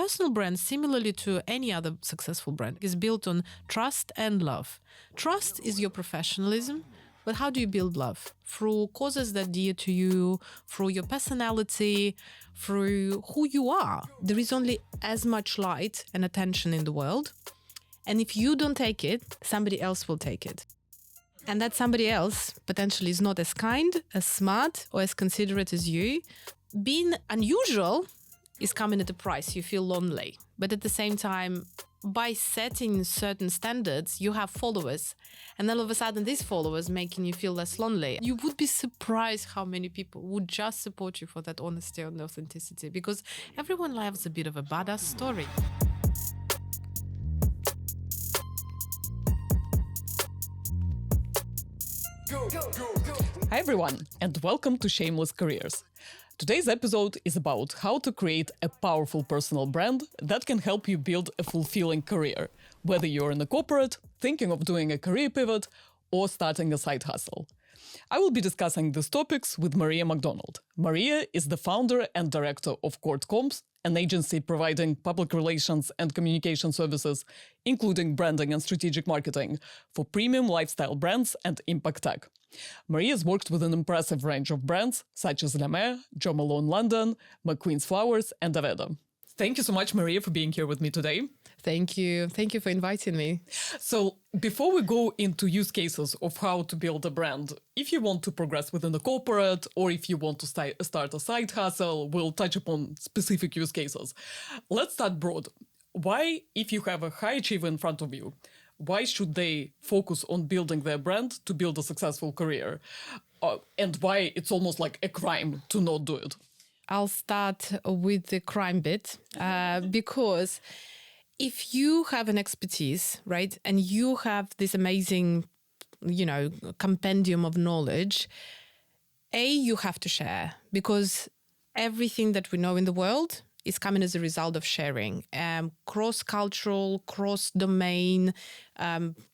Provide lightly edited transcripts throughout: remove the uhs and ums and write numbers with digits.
personal brand, similarly to any other successful brand, is built on trust and love. Trust is your professionalism, but how do you build love? Through causes that are dear to you, through your personality, through who you are. There is only as much light and attention in the world. And if you don't take it, somebody else will take it. And that somebody else potentially is not as kind, as smart, or as considerate as you. Being unusual is coming at a price. You feel lonely. But at the same time, by setting certain standards, you have followers. And all of a sudden, these followers making you feel less lonely. You would be surprised how many people would just support you for that honesty and authenticity, because everyone loves a bit of a badass story. Hi everyone, and welcome to Shameless Careers. Today's episode is about how to create a powerful personal brand that can help you build a fulfilling career, whether you're in a corporate, thinking of doing a career pivot, or starting a side hustle. I will be discussing these topics with Maria Macdonald. Maria is the founder and director of Court Comms, an agency providing public relations and communication services, including branding and strategic marketing, for premium lifestyle brands and impact tech. Maria has worked with an impressive range of brands, such as La Mer, Jo Malone London, McQueen's Flowers, and Aveda. Thank you so much, Maria, for being here with me today. Thank you. Thank you for inviting me. So before we go into use cases of how to build a brand, if you want to progress within the corporate or if you want to start a side hustle, we'll touch upon specific use cases. Let's start broad. Why, if you have a high achiever in front of you, why should they focus on building their brand to build a successful career? And why it's almost like a crime to not do it? I'll start with the crime bit because if you have an expertise, right, and you have this amazing, compendium of knowledge, you have to share, because everything that we know in the world is coming as a result of sharing. Cross-cultural, cross-domain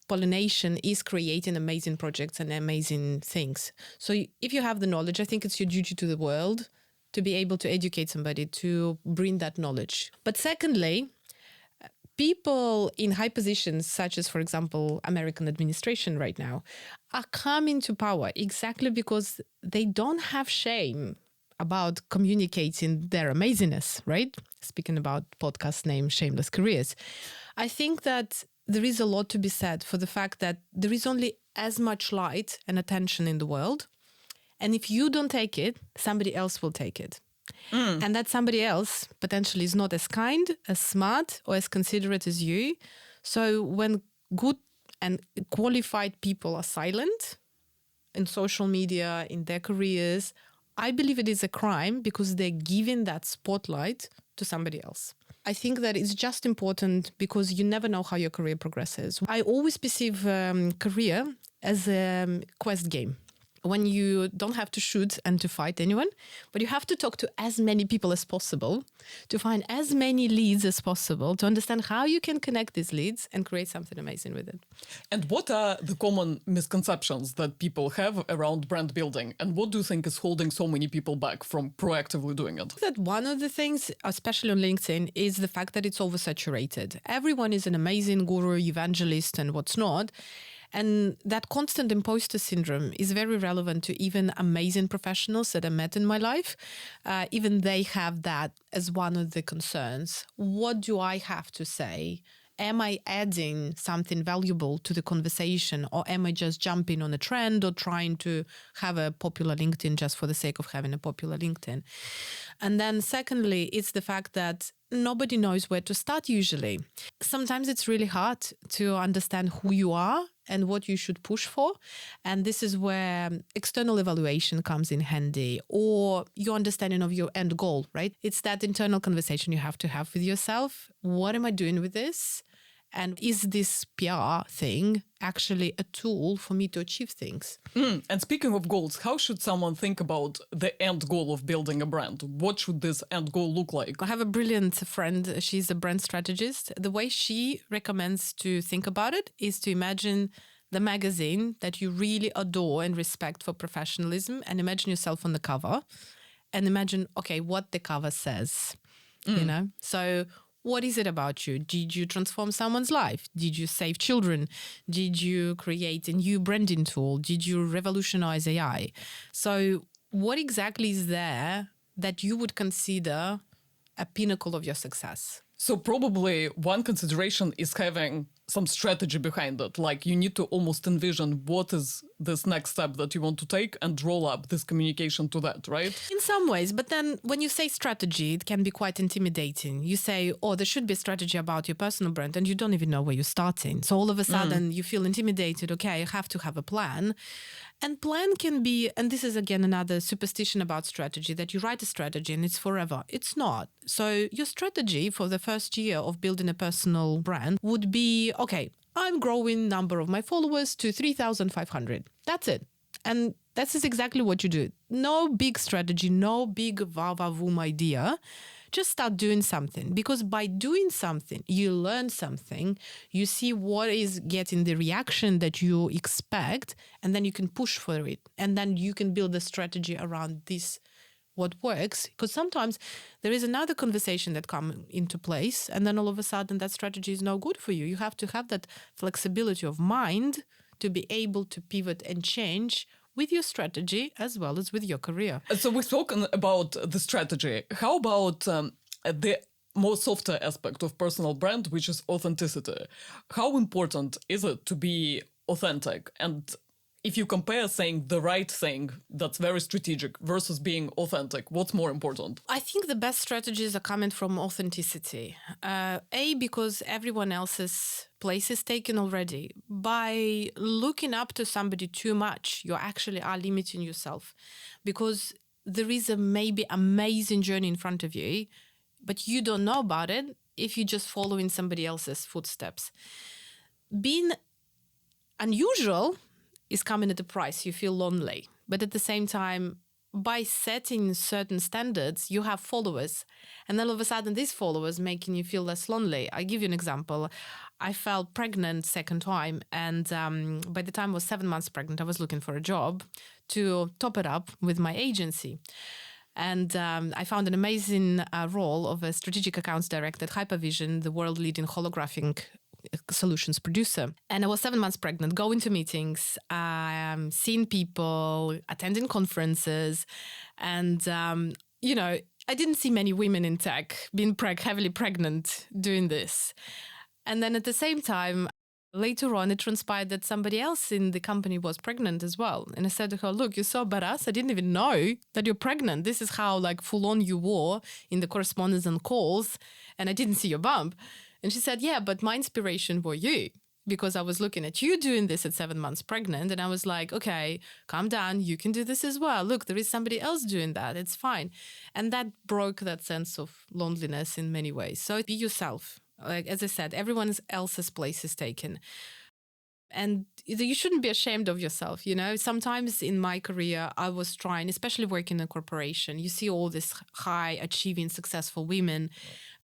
pollination is creating amazing projects and amazing things. So if you have the knowledge, I think it's your duty to the world to be able to educate somebody, to bring that knowledge. But secondly, people in high positions, such as, for example, American administration right now, are coming to power exactly because they don't have shame about communicating their amazingness, right? Speaking about podcast name Shameless Careers. I think that there is a lot to be said for the fact that there is only as much light and attention in the world. And if you don't take it, somebody else will take it. And that somebody else potentially is not as kind, as smart, or as considerate as you. So when good and qualified people are silent in social media, in their careers, I believe it is a crime because they're giving that spotlight to somebody else. I think that it's just important because you never know how your career progresses. I always perceive career as a quest game, when you don't have to shoot and to fight anyone, but you have to talk to as many people as possible, to find as many leads as possible, to understand how you can connect these leads and create something amazing with it. And what are the common misconceptions that people have around brand building? And what do you think is holding so many people back from proactively doing it? That one of the things, especially on LinkedIn, is the fact that it's oversaturated. Everyone is an amazing guru, evangelist, and what's not. And that constant imposter syndrome is very relevant to even amazing professionals that I met in my life. Even they have that as one of the concerns. What do I have to say? Am I adding something valuable to the conversation, or am I just jumping on a trend or trying to have a popular LinkedIn just for the sake of having a popular LinkedIn? And then secondly, it's the fact that nobody knows where to start usually. Sometimes it's really hard to understand who you are and what you should push for. And this is where external evaluation comes in handy, or your understanding of your end goal, right? It's that internal conversation you have to have with yourself. What am I doing with this? And is this PR thing actually a tool for me to achieve things? And speaking of goals, how should someone think about the end goal of building a brand? What should this end goal look like? I have a brilliant friend. She's a brand strategist. The way she recommends to think about it is to imagine the magazine that you really adore and respect for professionalism, and imagine yourself on the cover and imagine, okay, what the cover says, So What is it about you? Did you transform someone's life? Did you save children? Did you create a new branding tool? Did you revolutionize AI? So what exactly is there that you would consider a pinnacle of your success? So probably one consideration is having some strategy behind it. Like you need to almost envision what is this next step that you want to take and roll up this communication to that, right? In some ways, but then when you say strategy, it can be quite intimidating. You say, oh, there should be a strategy about your personal brand, and you don't even know where you're starting. So all of a sudden you feel intimidated. Okay, I have to have a plan. And plan can be, and this is again another superstition about strategy, that you write a strategy and it's forever. It's not. So your strategy for the first year of building a personal brand would be, okay, I'm growing number of my followers to 3,500. That's it. And this is exactly what you do. No big strategy, no big va-va-voom idea. Just start doing something, because by doing something, you learn something, you see what is getting the reaction that you expect, and then you can push for it. And then you can build a strategy around this, what works. Because sometimes there is another conversation that comes into place, and then all of a sudden that strategy is no good for you. You have to have that flexibility of mind to be able to pivot and change with your strategy as well as with your career. So we've spoken about the strategy. How about the more softer aspect of personal brand, which is authenticity? How important is it to be authentic? And if you compare saying the right thing that's very strategic versus being authentic, what's more important? I think the best strategies are coming from authenticity. Because everyone else's place is taken already. By looking up to somebody too much, you actually are limiting yourself, because there is a maybe amazing journey in front of you, but you don't know about it if you just follow in somebody else's footsteps. Being unusual is coming at a price. You feel lonely. But at the same time, by setting certain standards, you have followers. And all of a sudden, these followers making you feel less lonely. I give you an example. I fell pregnant second time. And by the time I was 7 months pregnant, I was looking for a job to top it up with my agency. And I found an amazing role of a strategic accounts director at Hypervision, the world-leading holographic solutions producer. And I was 7 months pregnant, going to meetings, seeing people, attending conferences. And, I didn't see many women in tech being heavily pregnant doing this. And then at the same time, later on, it transpired that somebody else in the company was pregnant as well. And I said to her, look, you're so badass. I didn't even know that you're pregnant. This is how full on you were in the correspondence and calls. And I didn't see your bump. And she said, yeah, but my inspiration were you, because I was looking at you doing this at 7 months pregnant. And I was like, okay, calm down. You can do this as well. Look, there is somebody else doing that. It's fine. And that broke that sense of loneliness in many ways. So be yourself. As I said, everyone else's place is taken. And you shouldn't be ashamed of yourself. Sometimes in my career, I was trying, especially working in a corporation, you see all these high achieving, successful women.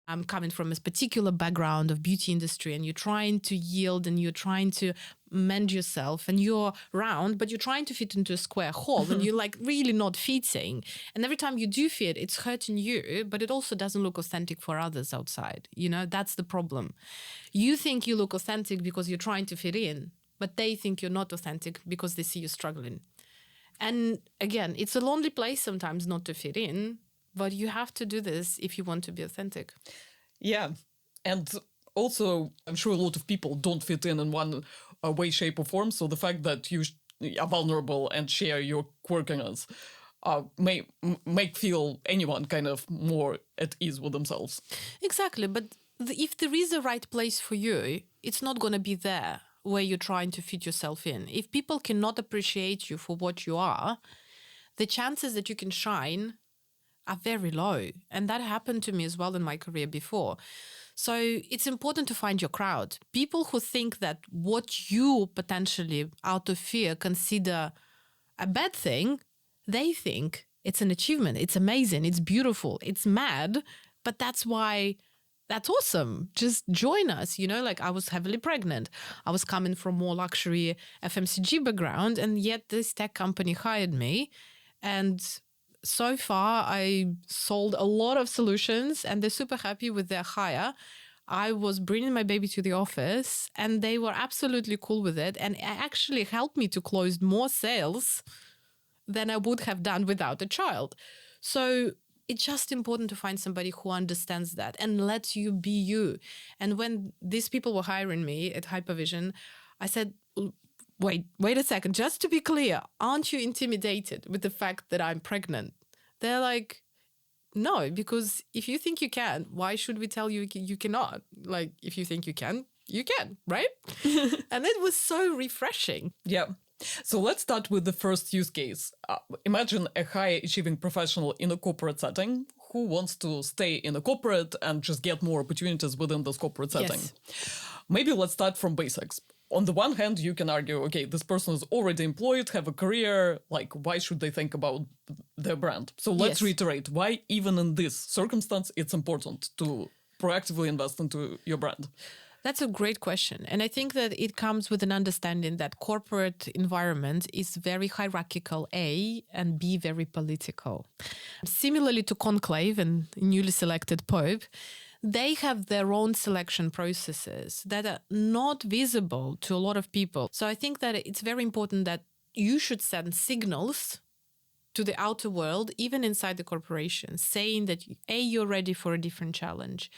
I'm coming from a particular background of beauty industry, and you're trying to yield and you're trying to mend yourself, and you're round, but you're trying to fit into a square hole and you're really not fitting. And every time you do fit, it's hurting you, but it also doesn't look authentic for others outside. That's the problem. You think you look authentic because you're trying to fit in, but they think you're not authentic because they see you struggling. And again, it's a lonely place sometimes not to fit in. But you have to do this if you want to be authentic. Yeah. And also, I'm sure a lot of people don't fit in one way, shape, or form. So the fact that you are vulnerable and share your quirkiness may make feel anyone kind of more at ease with themselves. Exactly. But if there is a right place for you, it's not going to be there where you're trying to fit yourself in. If people cannot appreciate you for what you are, the chances that you can shine are very low. And that happened to me as well in my career before. So it's important to find your crowd. People who think that what you potentially out of fear consider a bad thing, they think it's an achievement. It's amazing. It's beautiful. It's mad. But that's awesome. Just join us. I was heavily pregnant. I was coming from more luxury FMCG background, and yet this tech company hired me. And so far I sold a lot of solutions and they're super happy with their hire. I was bringing my baby to the office and they were absolutely cool with it. And it actually helped me to close more sales than I would have done without a child. So it's just important to find somebody who understands that and lets you be you. And when these people were hiring me at Hypervision, I said, wait a second, just to be clear, aren't you intimidated with the fact that I'm pregnant? They're like, no, because if you think you can, why should we tell you you cannot? Like, if you think you can, right? And it was so refreshing. Yeah. So let's start with the first use case. Imagine a high-achieving professional in a corporate setting who wants to stay in a corporate and just get more opportunities within this corporate setting. Yes. Maybe let's start from basics. On the one hand, you can argue, okay, this person is already employed, have a career, like, why should they think about their brand? So let's reiterate why even in this circumstance, it's important to proactively invest into your brand. That's a great question. And I think that it comes with an understanding that corporate environment is very hierarchical, A, and B, very political. Similarly to Conclave and newly selected Pope, they have their own selection processes that are not visible to a lot of people. So I think that it's very important that you should send signals to the outer world, even inside the corporation, saying that A, you're ready for a different challenge.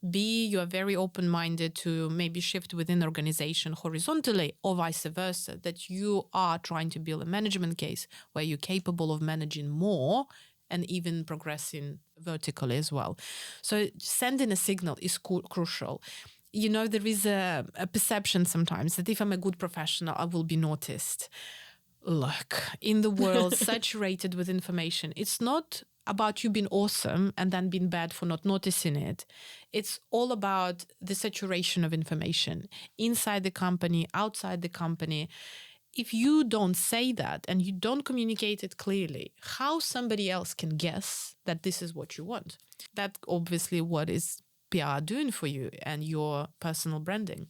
B, you are very open-minded to maybe shift within the organization horizontally or vice versa, that you are trying to build a management case where you're capable of managing more and even progressing vertically as well. So sending a signal is crucial. You know, there is a perception sometimes that if I'm a good professional, I will be noticed. Look, in the world saturated with information, it's not about you being awesome and then being bad for not noticing it. It's all about the saturation of information inside the company, outside the company. If you don't say that and you don't communicate it clearly, how somebody else can guess that this is what you want? That's obviously what is PR doing for you and your personal branding.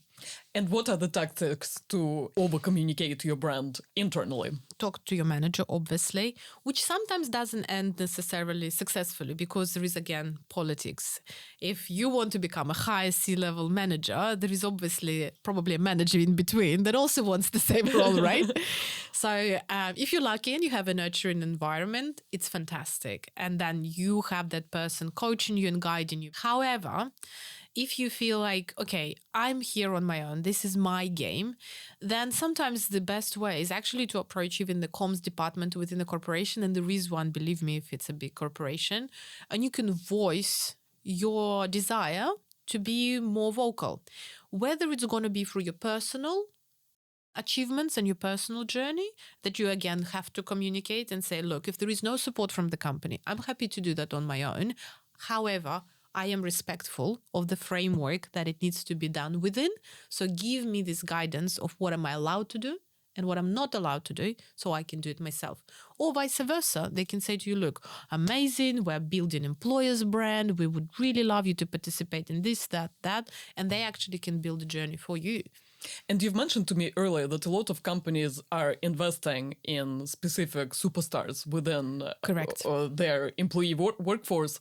And what are the tactics to over-communicate your brand internally? Talk to your manager, obviously, which sometimes doesn't end necessarily successfully because there is, again, politics. If you want to become a high C-level manager, there is obviously probably a manager in between that also wants the same role, right? So if you're lucky and you have a nurturing environment, it's fantastic. And then you have that person coaching you and guiding you. However, if you feel like, okay, I'm here on my own, this is my game, then sometimes the best way is actually to approach even the comms department within the corporation. And there is one, believe me, if it's a big corporation, and you can voice your desire to be more vocal, whether it's going to be through your personal achievements and your personal journey that you again have to communicate and say, look, if there is no support from the company, I'm happy to do that on my own. However, I am respectful of the framework that it needs to be done within. So give me this guidance of what am I allowed to do and what I'm not allowed to do so I can do it myself. Or vice versa. They can say to you, look, amazing, we're building employer's brand. We would really love you to participate in this, that. And they actually can build a journey for you. And you've mentioned to me earlier that a lot of companies are investing in specific superstars within their employee workforce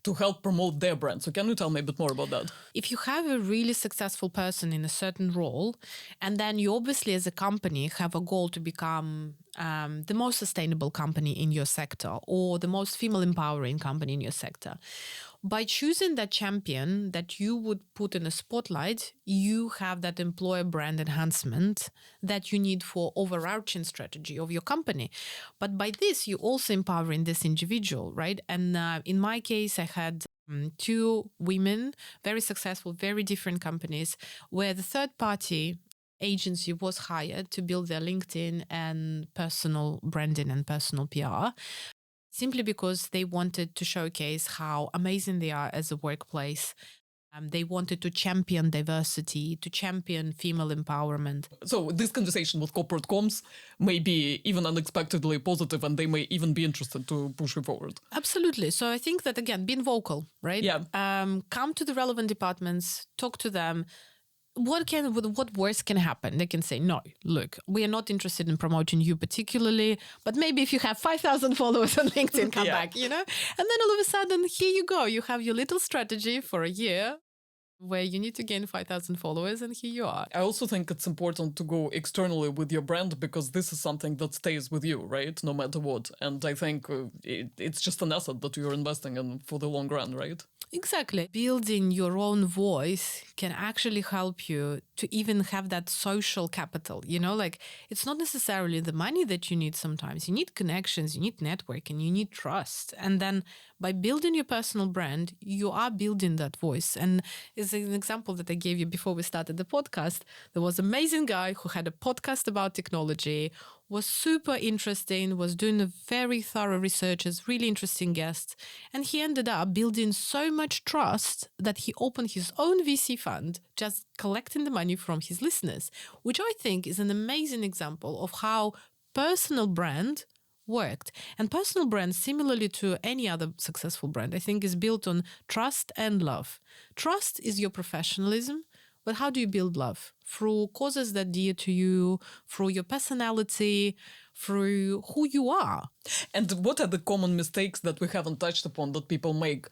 to help promote their brand. So can you tell me a bit more about that? If you have a really successful person in a certain role, and then you obviously as a company have a goal to become the most sustainable company in your sector or the most female empowering company in your sector, by choosing that champion that you would put in a spotlight, you have that employer brand enhancement that you need for overarching strategy of your company. But by this, you also empowering this individual, right? And in my case, I had two women, very successful, very different companies, where the third party agency was hired to build their LinkedIn and personal branding and personal PR. Simply because they wanted to showcase how amazing they are as a workplace. They wanted to champion diversity, to champion female empowerment. So this conversation with corporate comms may be even unexpectedly positive and they may even be interested to push you forward. Absolutely. So I think that, again, being vocal, right? Yeah. Come to the relevant departments, talk to them, what worse can happen? They can say, no, look, we are not interested in promoting you particularly, but maybe if you have 5,000 followers on LinkedIn, come back, And then all of a sudden, here you go. You have your little strategy for a year where you need to gain 5,000 followers, and here you are. I also think it's important to go externally with your brand because this is something that stays with you, right? No matter what. And I think it's just an asset that you're investing in for the long run, right? Exactly. Building your own voice can actually help you to even have that social capital. It's not necessarily the money that you need sometimes. You need connections, you need networking, you need trust. And then by building your personal brand, you are building that voice. And as an example that I gave you before we started the podcast, there was an amazing guy who had a podcast about technology, was super interesting, was doing a very thorough research, as really interesting guests. And he ended up building so much trust that he opened his own VC fund, just collecting the money from his listeners, which I think is an amazing example of how personal brand worked. And personal brand, similarly to any other successful brand, I think is built on trust and love. Trust is your professionalism. But how do you build love? Through causes that are dear to you, through your personality, through who you are. And what are the common mistakes that we haven't touched upon that people make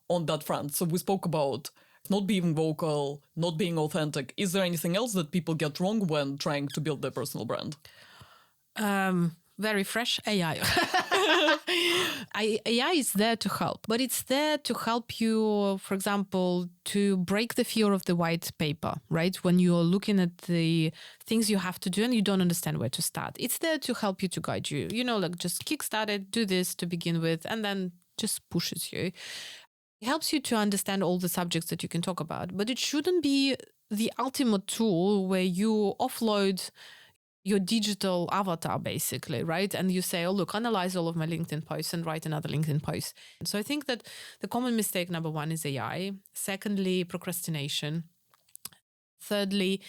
on that front? So we spoke about not being vocal, not being authentic. Is there anything else that people get wrong when trying to build their personal brand? Very fresh AI. AI is there to help, but it's there to help you, for example, to break the fear of the white paper, right? When you're looking at the things you have to do and you don't understand where to start. It's there to help you, to guide you, just kickstart it, do this to begin with, and then just pushes you. It helps you to understand all the subjects that you can talk about, but it shouldn't be the ultimate tool where you offload your digital avatar, basically, right? And you say, oh, look, analyze all of my LinkedIn posts and write another LinkedIn post. So I think that the common mistake, number one, is AI. Secondly, procrastination. Thirdly,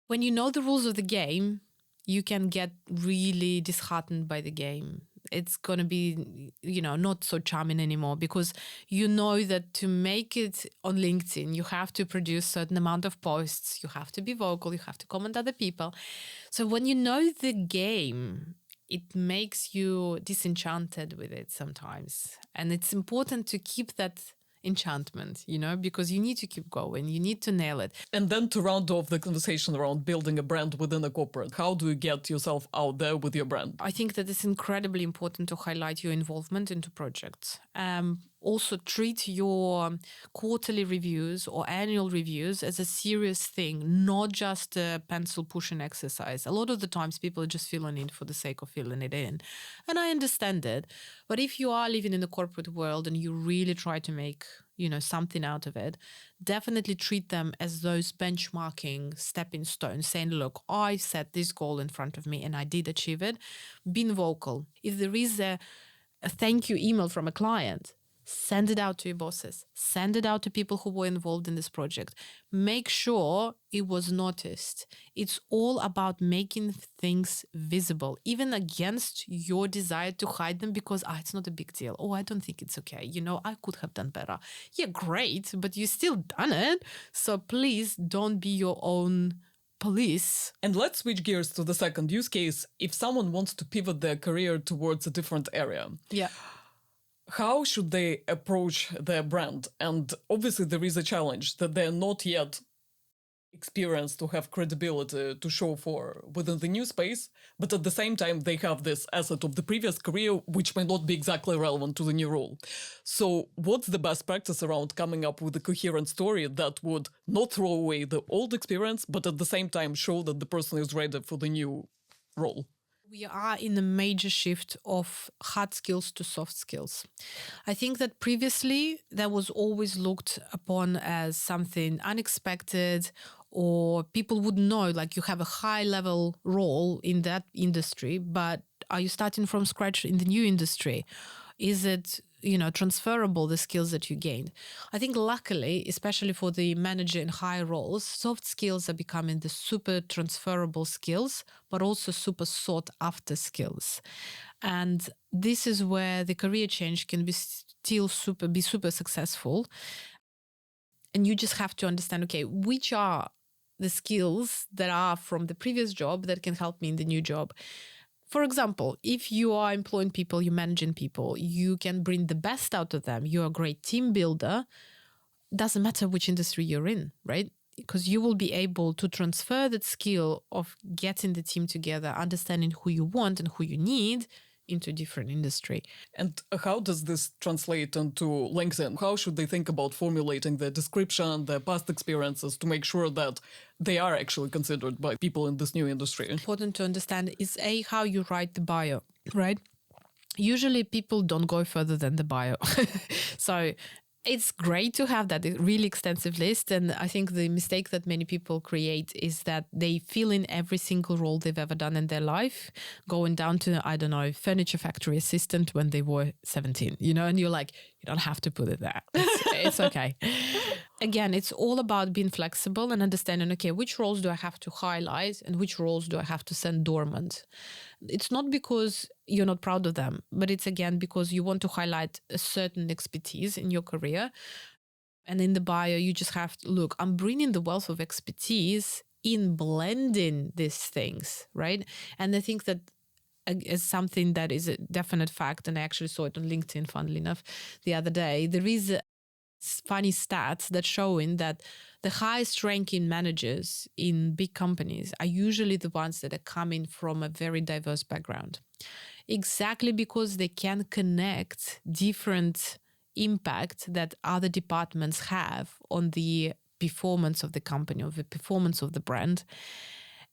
when you know the rules of the game, you can get really disheartened by the game. It's going to be, not so charming anymore because you know that to make it on LinkedIn, you have to produce a certain amount of posts, you have to be vocal, you have to comment other people. So when you know the game, it makes you disenchanted with it sometimes. And it's important to keep that enchantment, because you need to keep going, you need to nail it. And then to round off the conversation around building a brand within a corporate, how do you get yourself out there with your brand? I think that it's incredibly important to highlight your involvement into projects. Also treat your quarterly reviews or annual reviews as a serious thing, not just a pencil pushing exercise. A lot of the times people just filling in for the sake of filling it in. And I understand it. But if you are living in the corporate world and you really try to make, something out of it, definitely treat them as those benchmarking stepping stones, saying, look, I set this goal in front of me and I did achieve it. Being vocal. If there is a thank you email from a client, send it out to your bosses, send it out to people who were involved in this project. Make sure it was noticed. It's all about making things visible, even against your desire to hide them because it's not a big deal. Oh, I don't think it's okay. I could have done better. Yeah, great, but you still done it. So please don't be your own police. And let's switch gears to the second use case. If someone wants to pivot their career towards a different area. Yeah. How should they approach their brand? And obviously there is a challenge that they're not yet experienced to have credibility to show for within the new space, but at the same time they have this asset of the previous career which may not be exactly relevant to the new role. So what's the best practice around coming up with a coherent story that would not throw away the old experience, but at the same time show that the person is ready for the new role? We are in a major shift of hard skills to soft skills. I think that previously that was always looked upon as something unexpected, or people would know, like, you have a high level role in that industry, but are you starting from scratch in the new industry? Is it, transferable, the skills that you gained? I think luckily, especially for the manager in high roles, soft skills are becoming the super transferable skills, but also super sought after skills. And this is where the career change can be super successful. And you just have to understand, okay, which are the skills that are from the previous job that can help me in the new job. For example, if you are employing people, you're managing people, you can bring the best out of them. You're a great team builder. Doesn't matter which industry you're in, right? Because you will be able to transfer that skill of getting the team together, understanding who you want and who you need into a different industry. And how does this translate into LinkedIn? How should they think about formulating the description, their past experiences to make sure that they are actually considered by people in this new industry? Important to understand is how you write the bio, right? Usually people don't go further than the bio. So it's great to have that really extensive list. And I think the mistake that many people create is that they fill in every single role they've ever done in their life, going down to, I don't know, furniture factory assistant when they were 17, and you're like, you don't have to put it there. It's okay. Again, it's all about being flexible and understanding, okay, which roles do I have to highlight and which roles do I have to send dormant? It's not because you're not proud of them, but it's again because you want to highlight a certain expertise in your career. And in the bio, you just have to look, I'm bringing the wealth of expertise in blending these things, right? And I think that is something that is a definite fact. And I actually saw it on LinkedIn, funnily enough, the other day. There is funny stats that showing that the highest ranking managers in big companies are usually the ones that are coming from a very diverse background. Exactly because they can connect different impact that other departments have on the performance of the company or the performance of the brand.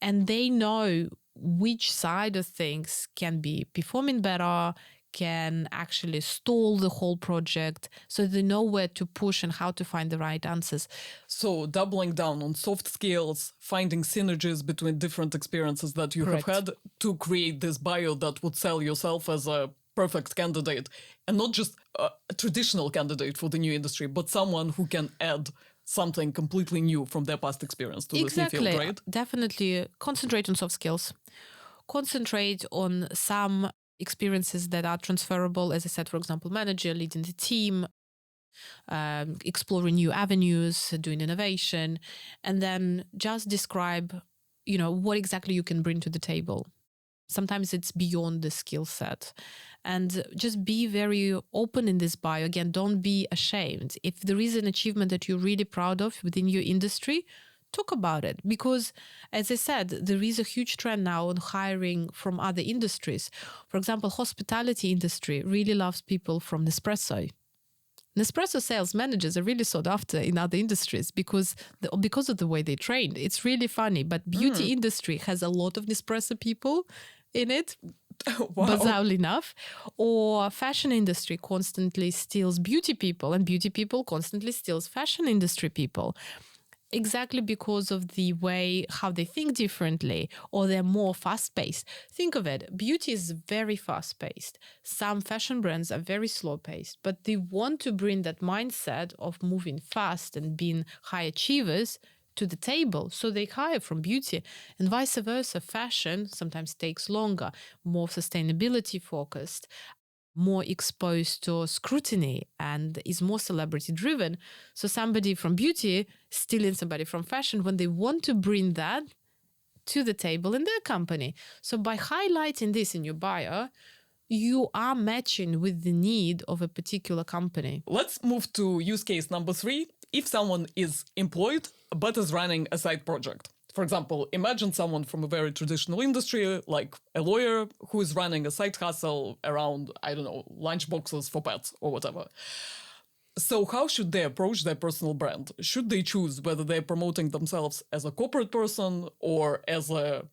And they know which side of things can be performing better, can actually stall the whole project, so they know where to push and how to find the right answers. So doubling down on soft skills, finding synergies between different experiences that you Correct. have had to create this bio that would sell yourself as a perfect candidate, and not just a traditional candidate for the new industry, but someone who can add something completely new from their past experience to this new field, right? Definitely concentrate on soft skills. Concentrate on some experiences that are transferable, as I said, for example, manager, leading the team, exploring new avenues, doing innovation, and then just describe, what exactly you can bring to the table. Sometimes it's beyond the skill set. And just be very open in this bio. Again, don't be ashamed. If there is an achievement that you're really proud of within your industry, talk about it. Because, as I said, there is a huge trend now on hiring from other industries. For example, hospitality industry really loves people from Nespresso. Nespresso sales managers are really sought after in other industries because of the way they trained. It's really funny, but beauty industry has a lot of Nespresso people in it. Wow. Bizarrely enough. Or fashion industry constantly steals beauty people, and beauty people constantly steals fashion industry people. Exactly because of the way how they think differently, or they're more fast-paced. Think of it, beauty is very fast-paced. Some fashion brands are very slow-paced, but they want to bring that mindset of moving fast and being high achievers to the table. So they hire from beauty, and vice versa. Fashion sometimes takes longer, more sustainability focused, more exposed to scrutiny, and is more celebrity driven. So somebody from beauty stealing somebody from fashion when they want to bring that to the table in their company. So by highlighting this in your bio, you are matching with the need of a particular company. Let's move to use case number 3. If someone is employed but is running a side project. For example, imagine someone from a very traditional industry, like a lawyer who is running a side hustle around, I don't know, lunch boxes for pets or whatever. So how should they approach their personal brand? Should they choose whether they're promoting themselves as a corporate person or as a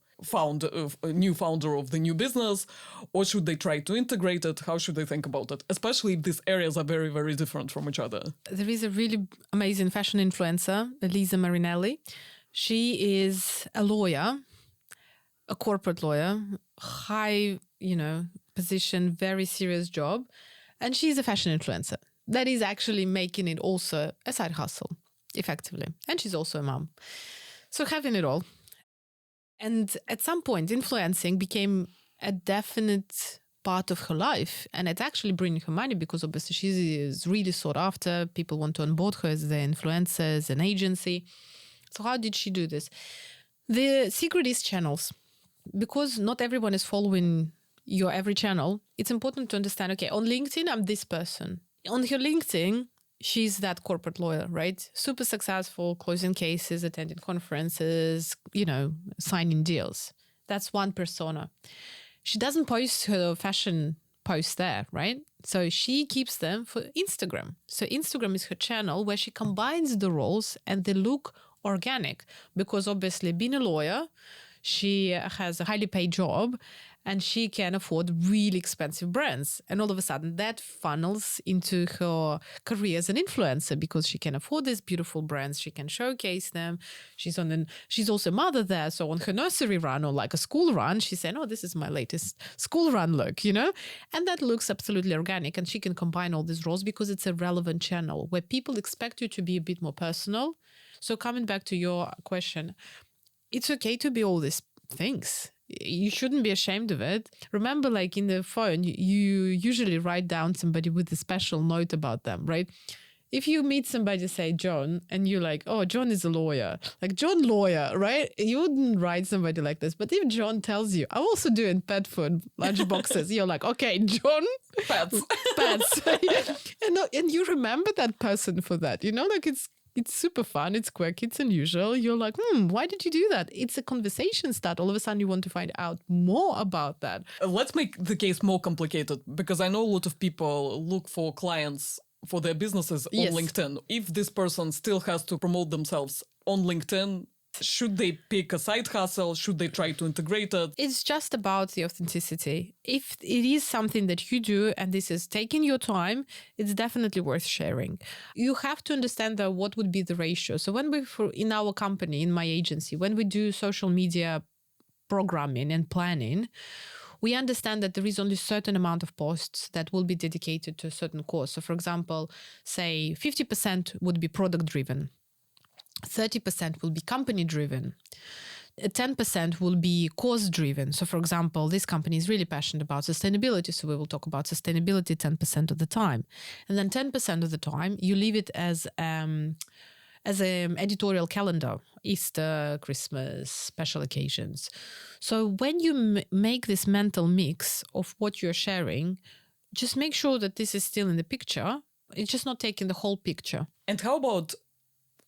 new founder of the new business, or should they try to integrate it? How should they think about it? Especially if these areas are very, very different from each other. There is a really amazing fashion influencer, Lisa Marinelli. She is a lawyer, a corporate lawyer, high, position, very serious job. And she's a fashion influencer. That is actually making it also a side hustle, effectively. And she's also a mom. So having it all. And at some point, influencing became a definite part of her life, and it's actually bringing her money because obviously she is really sought after. People want to onboard her as their influencer, as an agency. So how did she do this? The secret is channels. Because not everyone is following your every channel, it's important to understand, okay, on LinkedIn, I'm this person. On her LinkedIn, she's that corporate lawyer, right? Super successful, closing cases, attending conferences, signing deals. That's one persona. She doesn't post her fashion posts there, right? So she keeps them for Instagram. So Instagram is her channel where she combines the roles and they look organic because obviously being a lawyer, she has a highly paid job and she can afford really expensive brands. And all of a sudden that funnels into her career as an influencer because she can afford these beautiful brands. She can showcase them. She's also a mother there. So on her nursery run or like a school run, she's saying, oh, this is my latest school run look, And that looks absolutely organic. And she can combine all these roles because it's a relevant channel where people expect you to be a bit more personal. So coming back to your question, it's okay to be all these things. You shouldn't be ashamed of it. Remember, like in the phone, you usually write down somebody with a special note about them, right? If you meet somebody, say John, and you're like, oh, John is a lawyer, like John lawyer, right? You wouldn't write somebody like this. But if John tells you, I also do in pet food, lunch boxes, you're like, okay, John. Pets. and you remember that person for that, like it's super fun. It's quirky. It's unusual. You're like, why did you do that? It's a conversation start. All of a sudden you want to find out more about that. Let's make the case more complicated because I know a lot of people look for clients for their businesses on LinkedIn. If this person still has to promote themselves on LinkedIn, should they pick a side hustle? Should they try to integrate it? It's just about the authenticity. If it is something that you do and this is taking your time, it's definitely worth sharing. You have to understand what would be the ratio. So when in our company, in my agency, when we do social media programming and planning, we understand that there is only a certain amount of posts that will be dedicated to a certain cause. So for example, say 50% would be product driven. 30% will be company driven. 10% will be cause driven. So for example, this company is really passionate about sustainability. So we will talk about sustainability 10% of the time. And then 10% of the time, you leave it as an editorial calendar, Easter, Christmas, special occasions. So when you make this mental mix of what you're sharing, just make sure that this is still in the picture. It's just not taking the whole picture. And how about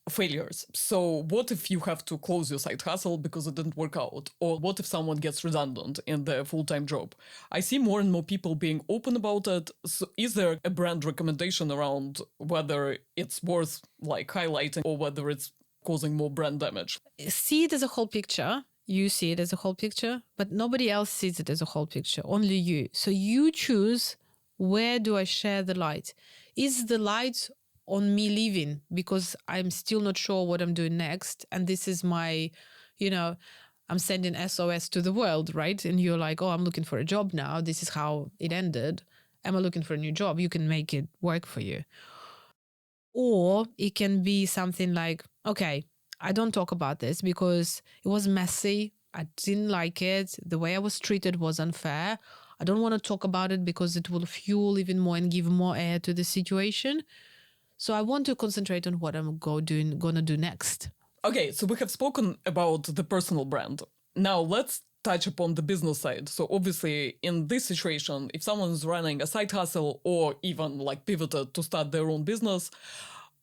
failures? So what if you have to close your side hustle because it didn't work out? Or what if someone gets redundant in their full-time job? I see more and more people being open about it. So is there a brand recommendation around whether it's worth like highlighting or whether it's causing more brand damage? See it as a whole picture. You see it as a whole picture, but nobody else sees it as a whole picture, only you. So you choose, where do I share the light? Is the light on me leaving because I'm still not sure what I'm doing next? And this is my, I'm sending SOS to the world, right? And you're like, oh, I'm looking for a job now. This is how it ended. Am I looking for a new job? You can make it work for you. Or it can be something like, okay, I don't talk about this because it was messy. I didn't like it. The way I was treated was unfair. I don't want to talk about it because it will fuel even more and give more air to the situation. So I want to concentrate on what I'm going to do next. Okay, so we have spoken about the personal brand. Now let's touch upon the business side. So obviously in this situation, if someone's running a side hustle or even like pivoted to start their own business,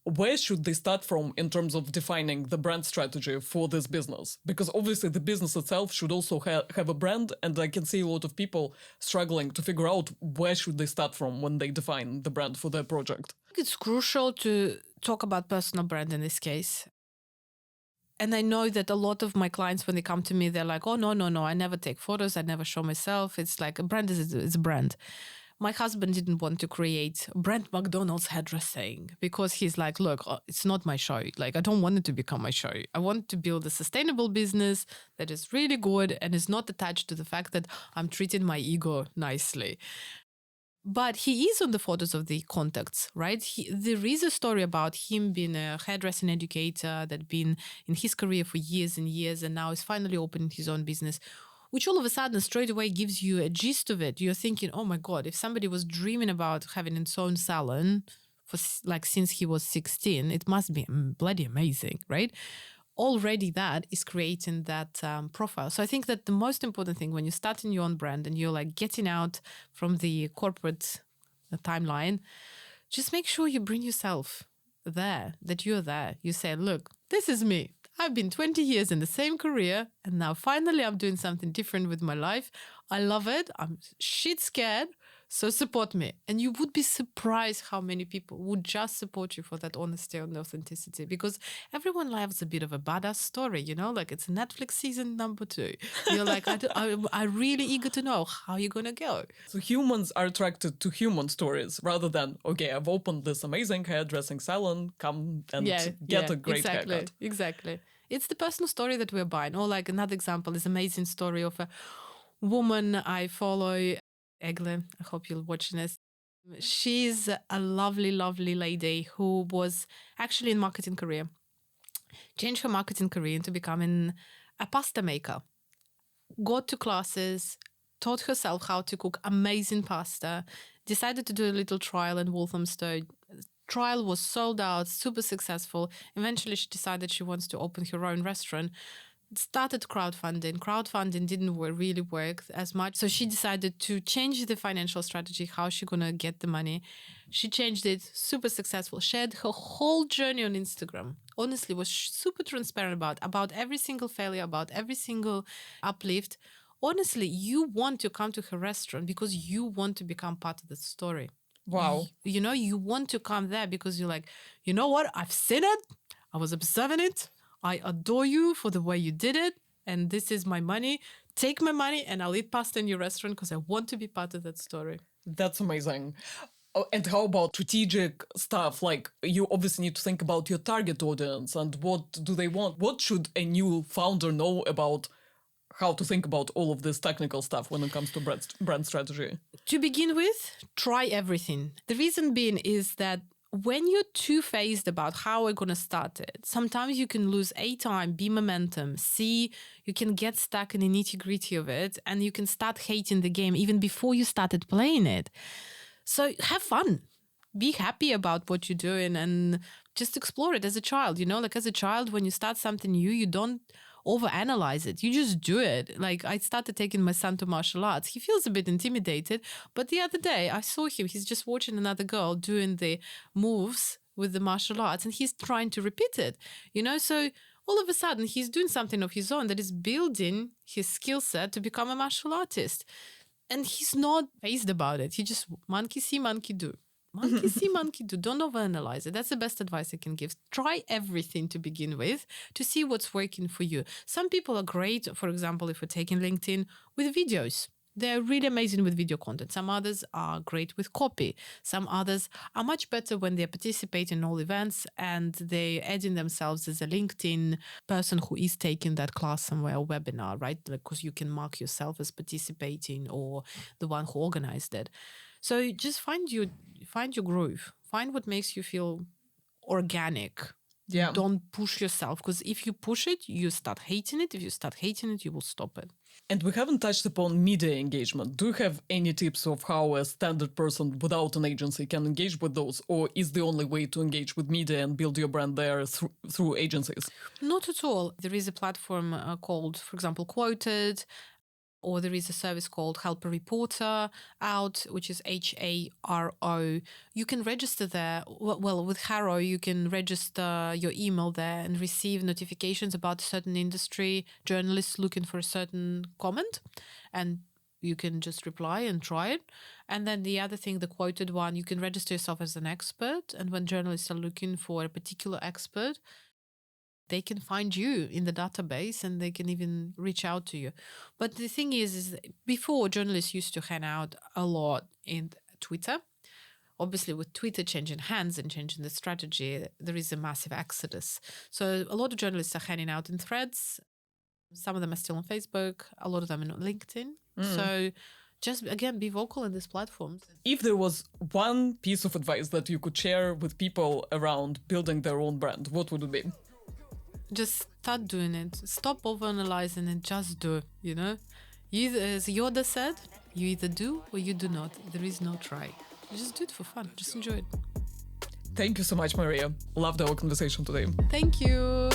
where should they start from in terms of defining the brand strategy for this business? Because obviously the business itself should also have a brand, and I can see a lot of people struggling to figure out where should they start from when they define the brand for their project. I think it's crucial to talk about personal brand in this case. And I know that a lot of my clients, when they come to me, they're like, oh, no, I never take photos. I never show myself. It's like a brand is a brand. My husband didn't want to create Maria Macdonald's hairdressing because he's like, look, it's not my show. Like, I don't want it to become my show. I want to build a sustainable business that is really good and is not attached to the fact that I'm treating my ego nicely. But he is on the photos of the contacts, right? There is a story about him being a hairdressing educator that been in his career for years and years, and now is finally opening his own business which all of a sudden straight away gives you a gist of it. You're thinking, oh my God, if somebody was dreaming about having its own salon for like since he was 16, it must be bloody amazing, right? Already that is creating that profile. So I think that the most important thing when you're starting your own brand and you're like getting out from the corporate timeline, just make sure you bring yourself there, that you're there. You say, look, this is me. I've been 20 years in the same career and now finally I'm doing something different with my life. I love it. I'm shit scared. So support me. And you would be surprised how many people would just support you for that honesty and authenticity, because everyone loves a bit of a badass story, you know, like it's Netflix season number 2. You're like, I'm really eager to know how you're going to go. So humans are attracted to human stories rather than, okay, I've opened this amazing hairdressing salon, come and get a great haircut. Exactly. It's the personal story that we're buying. Or like another example is amazing story of a woman I follow, Egle, I hope you're watching this. She's a lovely, lovely lady who was actually in marketing career. Changed her marketing career into becoming a pasta maker. Got to classes, taught herself how to cook amazing pasta, decided to do a little trial in Walthamstow. Trial was sold out, super successful. Eventually she decided she wants to open her own restaurant. Started crowdfunding. Crowdfunding didn't really work as much. So she decided to change the financial strategy, how she gonna get the money. She changed it, super successful. Shared her whole journey on Instagram. Honestly, was super transparent about every single failure, about every single uplift. Honestly, you want to come to her restaurant because you want to become part of the story. Wow. You know, you want to come there because you're like, you know what? I've seen it. I was observing it. I adore you for the way you did it. And this is my money. Take my money and I'll eat pasta in your restaurant because I want to be part of that story. That's amazing. Oh, and how about strategic stuff? Like, you obviously need to think about your target audience and what do they want? What should a new founder know about how to think about all of this technical stuff when it comes to brand strategy? To begin with, try everything. The reason being is that when you're two-faced about how we're going to start it, sometimes you can lose time, B momentum, C, you can get stuck in the nitty-gritty of it, and you can start hating the game even before you started playing it. So have fun. Be happy about what you're doing and just explore it as a child. You know, like as a child, when you start something new, you don't overanalyze it. You just do it. Like I started taking my son to martial arts. He feels a bit intimidated, but the other day I saw him. He's just watching another girl doing the moves with the martial arts and he's trying to repeat it, you know? So all of a sudden he's doing something of his own that is building his skill set to become a martial artist. And he's not fazed about it. He just monkey see, monkey do. Monkey see, monkey do. Don't overanalyze it. That's the best advice I can give. Try everything to begin with to see what's working for you. Some people are great, for example, if we're taking LinkedIn, with videos. They're really amazing with video content. Some others are great with copy. Some others are much better when they participate in all events and they're adding themselves as a LinkedIn person who is taking that class somewhere, or webinar, right? Because you can mark yourself as participating or the one who organized it. So just find your groove. Find what makes you feel organic. Yeah. Don't push yourself, because if you push it, you start hating it. If you start hating it, you will stop it. And we haven't touched upon media engagement. Do you have any tips of how a standard person without an agency can engage with those? Or is the only way to engage with media and build your brand there through agencies? Not at all. There is a platform called, for example, Quoted, or there is a service called Help a Reporter Out, which is HARO. You can register there. Well, with Haro, you can register your email there and receive notifications about a certain industry, journalists looking for a certain comment, and you can just reply and try it. And then the other thing, the Quoted one, you can register yourself as an expert. And when journalists are looking for a particular expert, they can find you in the database and they can even reach out to you. But the thing is before, journalists used to hang out a lot in Twitter. Obviously, with Twitter changing hands and changing the strategy, there is a massive exodus. So a lot of journalists are hanging out in Threads. Some of them are still on Facebook. A lot of them are on LinkedIn. So just, again, be vocal in these platforms. If there was one piece of advice that you could share with people around building their own brand, what would it be? Just start doing it. Stop overanalyzing and just do, you know? As Yoda said, you either do or you do not. There is no try. You just do it for fun. Just enjoy it. Thank you so much, Maria. Loved our conversation today. Thank you.